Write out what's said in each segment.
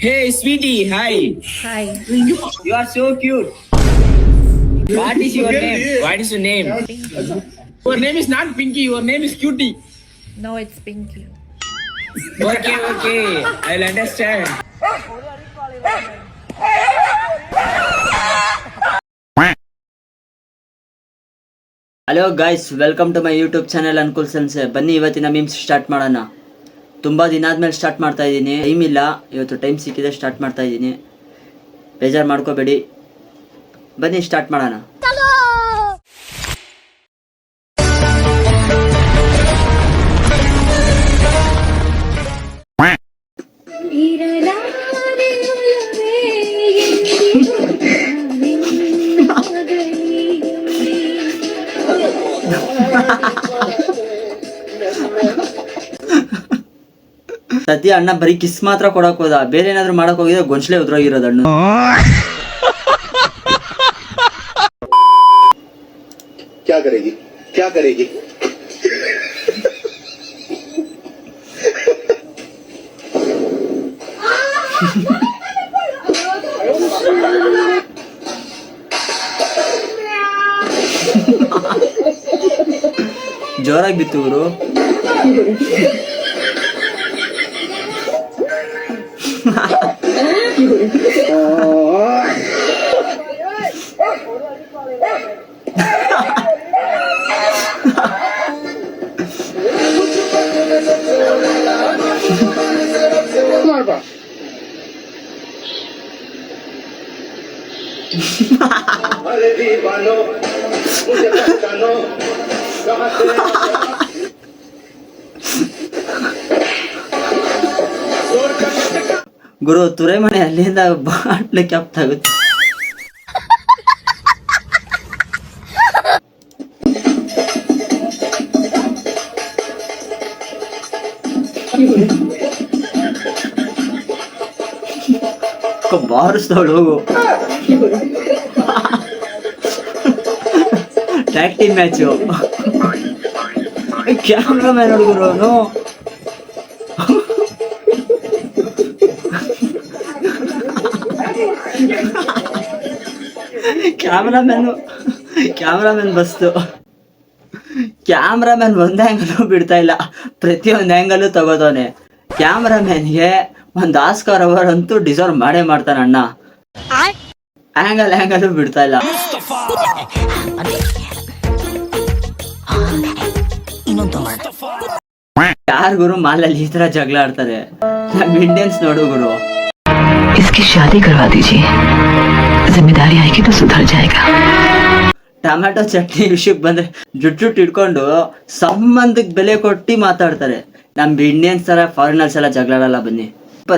Hey, sweetie, hi. Hi. You are so cute. What is your name? What is your name? Pinky. Your name is not Pinky. Your name is Cutie. No, it's Pinky. Okay. I'll understand. Hello guys, welcome to my YouTube channel ಅನ್ಕುಲ್ ಸೆನ್ಸೆ. ಬನ್ನಿ ಇವತ್ತಿನ memes start ಮಾಡೋಣ. ತುಂಬ ದಿನ ಆದಮೇಲೆ start ಮಾಡ್ತಾ ಇದ್ದೀನಿ. ಟೈಮ್ ಇಲ್ಲ, ಇವತ್ತು ಟೈಮ್ ಸಿಕ್ಕಿದೆ ಸ್ಟಾರ್ಟ್ ಮಾಡ್ತಾ ಇದ್ದೀನಿ. ಬೇಜಾರು ಮಾಡ್ಕೋಬೇಡಿ, ಬನ್ನಿ ಸ್ಟಾರ್ಟ್ ಮಾಡೋಣ. ಸದ್ಯ ಅಣ್ಣ ಬರೀ ಕಿಸ್ ಮಾತ್ರ ಕೊಡಕ್ ಹೋದ, ಬೇರೆ ಏನಾದ್ರು ಮಾಡಕ್ ಹೋಗಿದ್ರೆ ಗೊಂಚಲೆ ಉದ್ರೋಗಿರೋದು ಅಣ್ಣ. क्या करेगी ಜೋರಾಗಿ ಬಿತ್ತು ಗುರು. ಗುರು ತುರೆ ಮನೆ ಅಲ್ಲಿಂದ ಬಾಟ್ಲೆ ಕ್ಯಾಪ್ಟ್ ಆಗುತ್ತೆ. ಬಾರಿಸ್ದವಳು ಹೋಗು. Tag team match. Camera man ಹುಡುಗರು ಅವನು. ಕ್ಯಾಮ್ರಾಮನ್ ಬಸ್ತು. ಕ್ಯಾಮ್ರಾಮನ್ ಒಂದ್ ಆಂಗಲ್ ಬಿಡ್ತಾ ಇಲ್ಲ, ಪ್ರತಿಯೊಂದು ಆಂಗಲ್ ತಗೋತಾನೆ. ಕ್ಯಾಮ್ರಾಮನ್ಗೆ ಒಂದು ಆಸ್ಕಾರ್ ಅವರ್ ಅಂತೂ ಡಿಸರ್ವ್ ಮಾಡೇ ಮಾಡ್ತಾನ ಅಣ್ಣ. ಆಂಗಲ್ ಬಿಡ್ತಾ ಇಲ್ಲ. ಯಾರ್ ಗುರು ಮಾಲಲ್ಲಿ ಈ ತರ ಜಗಳ ಆಡ್ತಾರೆ? ನಮ್ ಇಂಡಿಯನ್ಸ್ ನೋಡು ಗುರು. इसकी शादी करवा दीजिए, जिम्मेदारी आएगी तो सुधर जाएगा. ಟೊಮ್ಯಾಟೊ ಚಟ್ನಿ ವಿಷಯಕ್ಕೆ ಬಂದ್ರೆ ಜುಟ್ಟು ಇಟ್ಕೊಂಡು ಸಂಬಂಧಕ್ಕೆ ಬೆಲೆ ಕೊಟ್ಟು ಮಾತಾಡ್ತಾರೆ. ನಮ್ ಇಂಡಿಯನ್ಸ್ ತರ ಫಾರಿನರ್ಸ್ ಎಲ್ಲ ಜಗಳಾಡಲ್ಲ. ಬನ್ನಿ,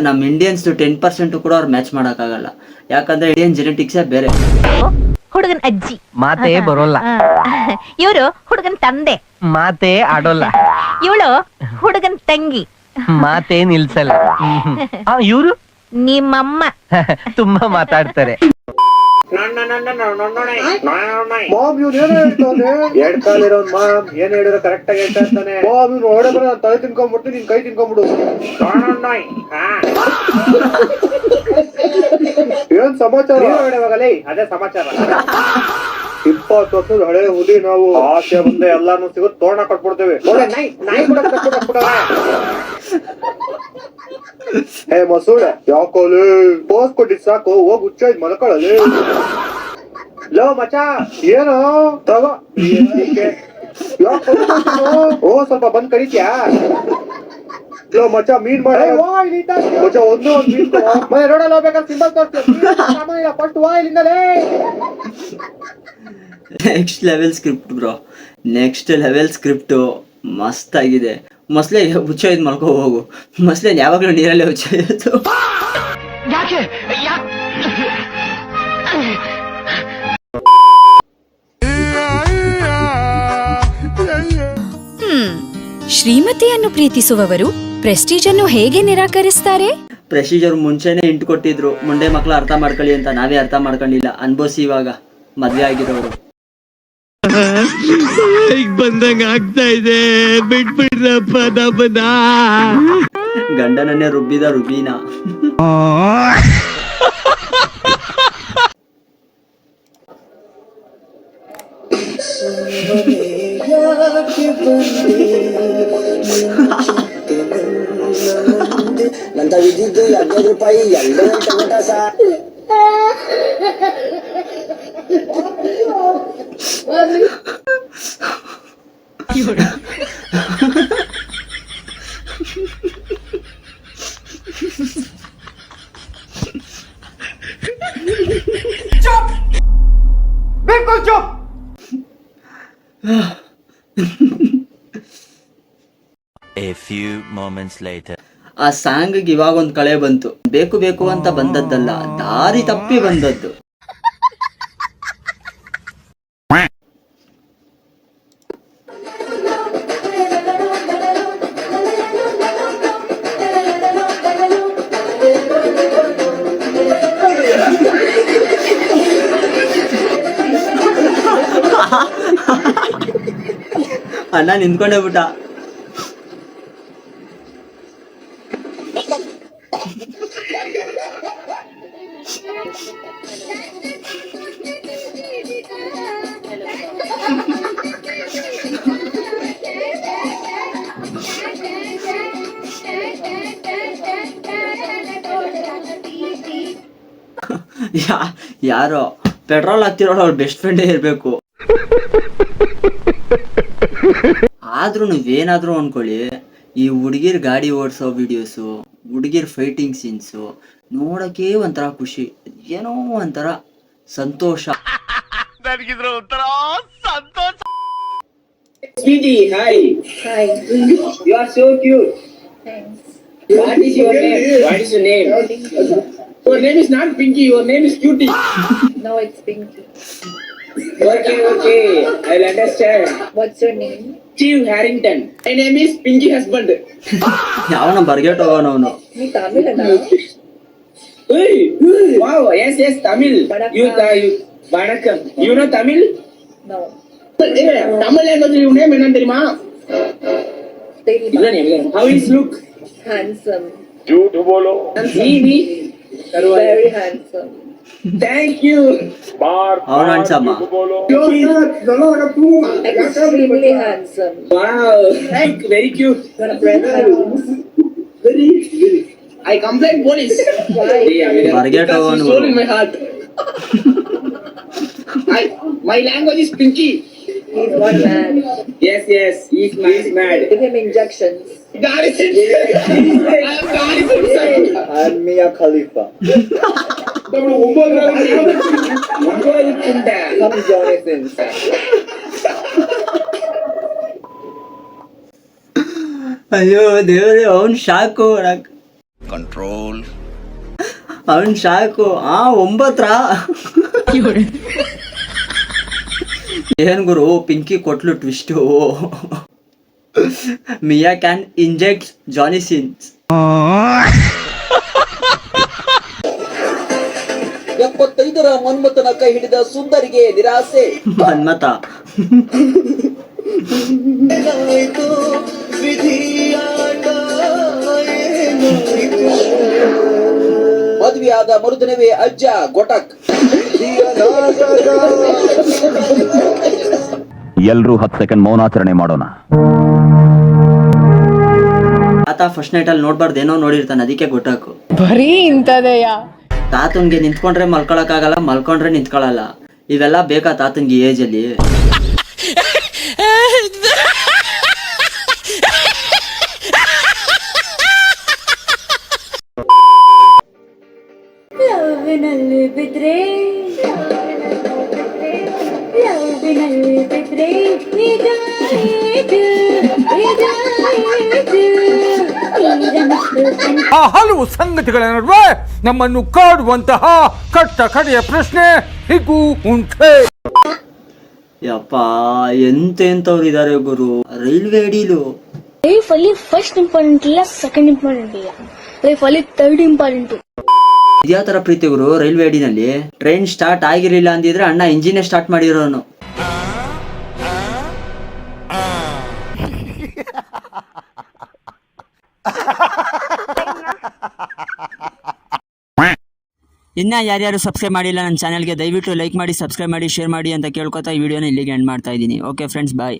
ನಮ್ ಇಂಡಿಯನ್ಸ್ 10% ಕೂಡ ಅವ್ರು ಮ್ಯಾಚ್ ಮಾಡಕ್ಕಾಗಲ್ಲ. ಯಾಕಂದ್ರೆ ಇಂಡಿಯನ್ ಜೆನೆಟಿಕ್ಸೇ ಬೇರೆ. ಹುಡುಗನ್ ಅಜ್ಜಿ ಮಾತೇ ಬರೋಲ್ಲ, ಇವರು ಹುಡುಗನ್ ತಂದೆ ಮಾತೇ ಆಡೋಲ್ಲ, ಇವಳು ಹುಡುಗನ್ ತಂಗಿ ಮಾತೇ ನಿಲ್ಸಲ್ಲ. ಇವರು ನಿಮ್ಮಮ್ಮ ತುಂಬಾ ಮಾತಾಡ್ತಾರೆ. ಮಾಮ್ ಇವ್ನು ಏನೋ ಹೇಳ್ತಾನೆ. ಎರಡ್ ಕಾಲಿರೋ ಮಾಮ್ ಏನ್ ಹೇಳಿರೋ ಕರೆಕ್ಟ್ ಆಗಿ ಹೇಳ್ತಾ ಇರ್ತಾನೆ. ಮಾಮ್ ಇವ್ನು ಹೊಡೆ ಬರ ನಾನು ತಲೆ ತಿನ್ಕೊಂಡ್ಬಿಡ್ತೀನಿ, ನಿನ್ ಕೈ ತಿನ್ಕೊಂಡ್ಬಿಡು. ಏನ್ ಸಮಾಚಾರ? ಅದೇ ಸಮಾಚಾರ. 20 ವರ್ಷದ ಹಳೆ ಹುಲಿ ನಾವು. ಆಸೆ ಮುಂದೆ ಎಲ್ಲಾನು ಸಿಗುತ್ತೆ, ತೋರಣ ಕಟ್ಬಿಡ್ತೇವೆ. ನಾಯಿ ಕೂಡ ಹೇ ಮಸೂಳೆ, ಯಾಕೋಲೆ ಪೋಸ್ ಕೊಟ್ಟಿದ್ ಸಾಕು, ಹೋಗ್ ಹುಚ್ಚಾಯ್ತು ಮಲ್ಕೊಳ್ಳಲಿ. ಲೋ ಮಚ, ಏನು ತಗೋ. ಓ ಸ್ವಲ್ಪ ಬಂದ್ ಕರೀತ್ಯಾ? ಲೋ ಮಚ, ಮೀನ್ ಮಾಡಿ ಮಚ, ಒಂದು ಮೀನ್ ಮನೆ ರೋಡಲ್ಲಿ ಹೋಗ್ಬೇಕಾದ್ರೆ ಸಿಂಬಲ್ ತೋರಿಸ್ತೀವಿ. ಫಸ್ಟ್ ವಾ ಇಲ್ಲಿಂದಲೇ. Next level script bro, next level script ಮಸ್ತ್ ಆಗಿದೆ. ಮೊಸಳೆ ಹುಚ್ಚೋಯ್ದು ಮಲ್ಕೋ ಹೋಗು. ಮೊಸಳೆ ಯಾವಾಗಲೂ ನೀರಲ್ಲೇ ಹುಚ್ಚೋಯ್ತು. ಶ್ರೀಮತಿಯನ್ನು ಪ್ರೀತಿಸುವವರು ಪ್ರೆಸ್ಟೀಜ್ ಅನ್ನು ಹೇಗೆ ನಿರಾಕರಿಸ್ತಾರೆ? ಪ್ರೆಸ್ಟೀಜ್ ಅವ್ರು ಮುಂಚೆನೆ ಇಂಟು ಕೊಟ್ಟಿದ್ರು, ಮುಂಡೆ ಮಕ್ಳು ಅರ್ಥ ಮಾಡ್ಕೊಳ್ಳಿ ಅಂತ. ನಾವೇ ಅರ್ಥ ಮಾಡ್ಕೊಂಡಿಲ್ಲ. ಅನ್ಬೋಸಿ ಇವಾಗ ಮದ್ವೆ ಆಗಿರೋರು. ಬಂದಂಗ ಆಗ್ತಾ ಇದೆ, ಬಿಟ್ಬಿಡ್ರಪ್ಪ ನಮ್ಮನ್ನ. ಗಂಡನನ್ನೇ ರುಬ್ಬಿದ ರುಬೀನ. ನಂತ ವಿದ್ಯುತ್ 15 ರೂಪಾಯಿ ಎಲ್ಲ ಟೊಮೆಟೊ ಸಾರ್. बिल्कुल चुप. A few moments later. ಆ ಸಾಂಗ್ ಇವಾಗ ಒಂದ್ ಕಳೆ ಬಂತು. ಬೇಕು ಬೇಕು ಅಂತ ಬಂದದ್ದಲ್ಲ, ದಾರಿ ತಪ್ಪಿ ಬಂದದ್ದು. ಅಣ್ಣ ನಿಂತ್ಕೊಂಡೇ ಬಿಟ್ಟ. ಯಾರೋ ಪೆಟ್ರೋಲ್ ಹಾಕ್ತಿರೋಳು ಅವ್ಳ ಬೆಸ್ಟ್ ಫ್ರೆಂಡೇ ಇರ್ಬೇಕು. ಆದ್ರೂ ನೀವೇನಾದ್ರೂ ಅನ್ಕೊಳ್ಳಿ, ಈ ಹುಡುಗಿರ್ ಗಾಡಿ ಓಡಿಸೋ ವಿಡಿಯೋಸು, ಹುಡುಗಿರ್ ಫೈಟಿಂಗ್ ಸೀನ್ಸು ನೋಡಕ್ಕೆ ಒಂಥರ ಖುಷಿ, ಏನೋ ಒಂಥರ ಸಂತೋಷ. Sweetie, hi. Hi. You are so cute. Thanks. What is your name? What is your name? Your name is not Pinky. Your name is Cutie. No, it's Pinky. Okay. I'll understand. What's your name? Steve Harrington. My name is Pinky husband. ಯಾವನ ಬರ್ಗೆಟ್ ಹೋಗೋಣ ಅವನು. Me Tamil and Hey, wow, yes, Tamil. You Vanakkam. You know Tamil? No. Tamil language your name என்ன தெரியுமா? Terima. How is look? Handsome. झूठ बोलो. Me. Very handsome. Thank you. ಅವನು ಅನ್ಸಮ್ಮ. Extremely handsome. Wow, very cute. Gonna break my bones. Very. I complain police. Why? Forget Because one you stole word. in my heart. My language is Pinky. He's one man. Yes, he's mad. Give him injections. God is I am God is inside. I'm Mia Khalifa. Come join us inside. ಅಯ್ಯೋ ದೇವ್ರೆ, ಅವನ್ shock. Control. ಅವನ್ shock. 9 ಏನ್ ಗುರು, ಪಿಂಕಿ ಕೊಟ್ಲು twist. Mia can inject Johnny Sins. 75ರ ಮನ್ಮಥನ ಕೈ ಹಿಡಿದ ಸುಂದರಿಗೆ ನಿರಾಸೆ. ಮನ್ಮತ ಮದುವೆಯಾದ ಮರುದಿನವೇ ಅಜ್ಜ ಗೊಟಕ್. ಎಲ್ರೂ 10 ಸೆಕೆಂಡ್ ಮೌನಾಚರಣೆ ಮಾಡೋಣ. ತಾತ ಫಸ್ಟ್ ನೈಟ್ ಅಲ್ಲಿ ನೋಡ್ಬಾರ್ದೇನೋ ನೋಡಿರ್ತಾನೆ, ಅದಕ್ಕೆ ಗೊತ್ತಾಕು. ಬರೀ ಇಂಥದೆಯ. ತಾತನ್ಗೆ ನಿಂತ್ಕೊಂಡ್ರೆ ಮಲ್ಕೊಳಕ್ ಆಗಲ್ಲ, ಮಲ್ಕೊಂಡ್ರೆ ನಿಂತ್ಕೊಳಲ್ಲ. ಇವೆಲ್ಲ ಬೇಕಾ ತಾತನ್ಗೆ ಏಜ್ ಅಲ್ಲಿ? ಆ ಹಲವು ಸಂಗತಿಗಳ ನಡುವೆ ನಮ್ಮನ್ನು ಕಾಡುವಂತಹ ಕಟ್ಟ ಕಡೆಯ ಪ್ರಶ್ನೆ ಹೀಗೂ ಉಂಟೆ. ಯಪ್ಪ, ಎಂತೆಂತವ್ರು ಇದಾರೆ ಗುರು ರೈಲ್ವೆ ಅಡಿಲು. ಲೈಫ್ ಅಲ್ಲಿ ಫಸ್ಟ್ ಇಂಪಾರ್ಟೆಂಟ್ ಇಲ್ಲ, ಸೆಕೆಂಡ್ ಇಂಪಾರ್ಟೆಂಟ್ ಇಲ್ಲ, ಲೈಫ್ ಅಲ್ಲಿ ಥರ್ಡ್ ಇಂಪಾರ್ಟೆಂಟ್. ಇದ್ಯಾವ ತರ ಪ್ರೀತಿ ಗುರು? ರೈಲ್ವೆ ಅಡಿನಲ್ಲಿ ಟ್ರೈನ್ ಸ್ಟಾರ್ಟ್ ಆಗಿರ್ಲಿಲ್ಲ ಅಂದಿದ್ರೆ ಅಣ್ಣ ಇಂಜಿನೇ ಸ್ಟಾರ್ಟ್ ಮಾಡಿರೋನು. ಇನ್ನೂ ಯಾರ್ಯಾರು ಸಬ್ಸ್ಕ್ರೈಬ್ ಮಾಡಿಲ್ಲ ನನ್ನ ಚಾನಲ್ಗೆ ದಯವಿಟ್ಟು ಲೈಕ್ ಮಾಡಿ, ಸಬ್ಸ್ಕ್ರೈಬ್ ಮಾಡಿ, ಶೇರ್ ಮಾಡಿ ಅಂತ ಕೇಳ್ಕೊತಾ ಈ ವಿಡಿಯೋನ ಇಲ್ಲಿಗೆ ಎಂಡ್ ಮಾಡ್ತಾ ಇದ್ದೀನಿ. ಓಕೆ ಫ್ರೆಂಡ್ಸ್, ಬಾಯ್.